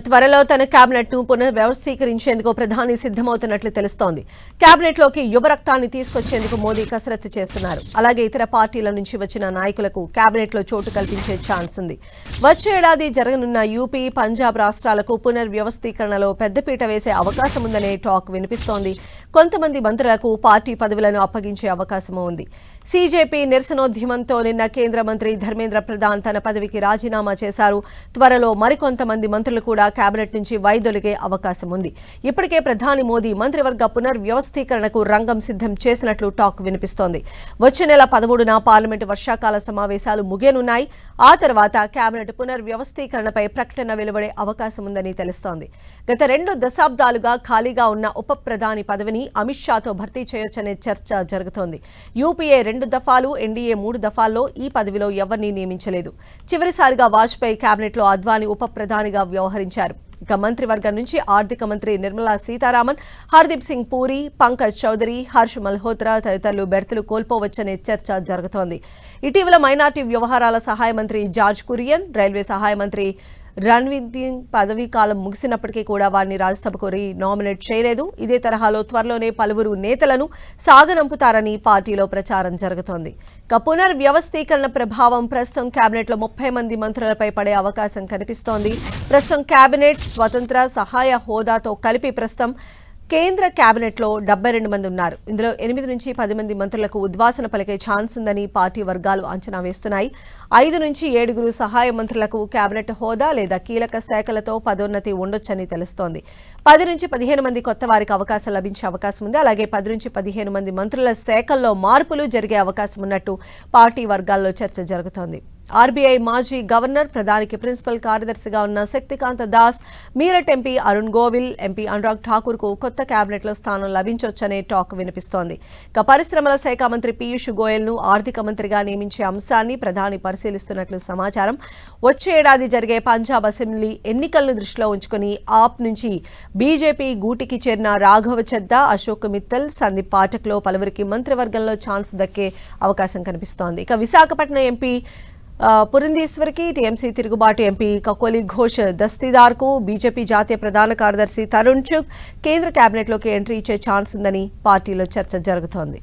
త్వరలో తన కేబినెట్ ను పునర్వ్యవస్థీకరించేందుకు ప్రధాని సిద్ధమవుతున్నట్లు తెలుస్తోంది. కేబినెట్ లోకి యువ రక్తాన్ని తీసుకొచ్చేందుకు మోదీ కసరత్తు చేస్తున్నారు. అలాగే ఇతర పార్టీల నుంచి వచ్చిన నాయకులకు కేబినెట్ లో చోటు కల్పించే ఛాన్స్ ఉంది. వచ్చే ఏడాది జరగనున్న యూపీ, పంజాబ్ రాష్ట్రాలకు పునర్వ్యవస్థీకరణలో పెద్దపీట వేసే అవకాశం ఉందనే టాక్ వినిపిస్తోంది. కొంతమంది మంత్రులకు పార్టీ పదవులను అప్పగించే అవకాశం ఉంది. సీజేపీ నిరసనోద్యమంతో నిన్న కేంద్ర మంత్రి ధర్మేంద్ర ప్రధాన్ తన పదవికి రాజీనామా చేశారు. త్వరలో మరికొంతమంది మంత్రులు కూడా కేబినెట్ నుంచి వైదొలిగే అవకాశం ఉంది. ఇప్పటికే ప్రధాని మోదీ మంత్రివర్గ పునర్వ్యవస్థీకరణకు రంగం సిద్ధం చేసినట్లు టాక్ వినిపిస్తోంది. వచ్చే నెల 13న పార్లమెంటు వర్షాకాల సమావేశాలు ముగియనున్నాయి. ఆ తర్వాత కేబినెట్ పునర్వ్యవస్థీకరణపై ప్రకటన వెలువడే అవకాశం ఉందని తెలుస్తోంది. గత 2 దశాబ్దాలుగా ఖాళీగా ఉన్న ఉప ప్రధాని పదవిని అమిత్ షాతో భర్తీ చేయొచ్చనే చర్చ జరుగుతోంది. యూపీఏ 2 దఫాలు, ఎన్డీఏ 3 దఫాల్లో ఈ పదవిలో ఎవరినీ నియమించలేదు. చివరిసారిగా వాజ్పేయి కేబినెట్ లో అద్వానీ ఉప ప్రధానిగా వ్యవహరించారు. ఇక మంత్రివర్గం నుంచి ఆర్థిక మంత్రి నిర్మలా సీతారామన్, హర్దీప్ సింగ్ పూరి, పంకజ్ చౌదరి, హర్ష్ మల్హోత్రా తదితరులు బెర్తులు కోల్పోవచ్చనే చర్చ జరుగుతోంది. ఇటీవల మైనార్టీ వ్యవహారాల సహాయ మంత్రి జార్జ్ కురియన్, రైల్వే సహాయ మంత్రి రణ్వీర్ సింగ్ పదవీ కాలం ముగిసినప్పటికీ కూడా వారిని రాజ్యసభకు నామినేట్ చేయలేదు. ఇదే తరహాలో త్వరలోనే పలువురు నేతలను సాగనంపుతారని పార్టీలో ప్రచారం జరుగుతోంది. పునర్వ్యవస్థీకరణ ప్రభావం ప్రస్తుతం కేబినెట్లో 30 మంది మంత్రులపై పడే అవకాశం కనిపిస్తోంది. ప్రస్తుతం కేబినెట్ స్వతంత్ర సహాయ హోదాతో కలిపి ప్రస్తుతం కేంద్ర కేబినెట్లో 72 మంది ఉన్నారు. ఇందులో 8 నుంచి 10 మంది మంత్రులకు ఉద్వాసన పలికే ఛాన్స్ ఉందని పార్టీ వర్గాలు అంచనా వేస్తున్నాయి. 5 నుంచి 7 సహాయ మంత్రులకు కేబినెట్ హోదా లేదా కీలక శాఖలతో పదోన్నతి ఉండొచ్చని తెలుస్తోంది. 10 నుంచి 15 మంది కొత్త వారికి అవకాశం లభించే అవకాశం ఉంది. అలాగే 10 నుంచి 15 మంది మంత్రుల శాఖల్లో మార్పులు జరిగే అవకాశం ఉన్నట్టు పార్టీ వర్గాల్లో చర్చ జరుగుతోంది. ఆర్బీఐ మాజీ గవర్నర్, ప్రధానికి ప్రిన్సిపల్ కార్యదర్శిగా ఉన్న శక్తికాంత దాస్, మీరట్ ఎంపీ అరుణ్ గోవిల్, ఎంపీ అనురాగ్ ఠాకూర్ కు కొత్త కేబినెట్ లో స్థానం లభించొచ్చనే టాక్ వినిపిస్తోంది. ఇక పరిశ్రమల శాఖ మంత్రి పీయూష్ గోయల్ ను ఆర్థిక మంత్రిగా నియమించే అంశాన్ని ప్రధాని పరిశీలిస్తున్నట్లు సమాచారం. వచ్చే ఏడాది జరిగే పంజాబ్ అసెంబ్లీ ఎన్నికలను దృష్టిలో ఉంచుకుని ఆప్ నుంచి బీజేపీ గూటికి చేరిన రాఘవ చద్దా, అశోక్ మిత్తల్, సందీప్ పాఠక్ లో పలువురికి మంత్రివర్గంలో ఛాన్స్ దక్కే అవకాశం కనిపిస్తోంది. ఇక విశాఖపట్నం ఎంపీ పురంధేశ్వరికి, టీఎంసీ తిరుగుబాటు ఎంపీ కకోలి ఘోష్ దస్తీదార్కు బీజేపీ జాతీయ ప్రధాన కార్యదర్శి తరుణ్ చుగ్ కేంద్ర కేబినెట్లోకి ఎంట్రీ ఇచ్చే ఛాన్స్ ఉందని పార్టీలో చర్చ జరుగుతోంది.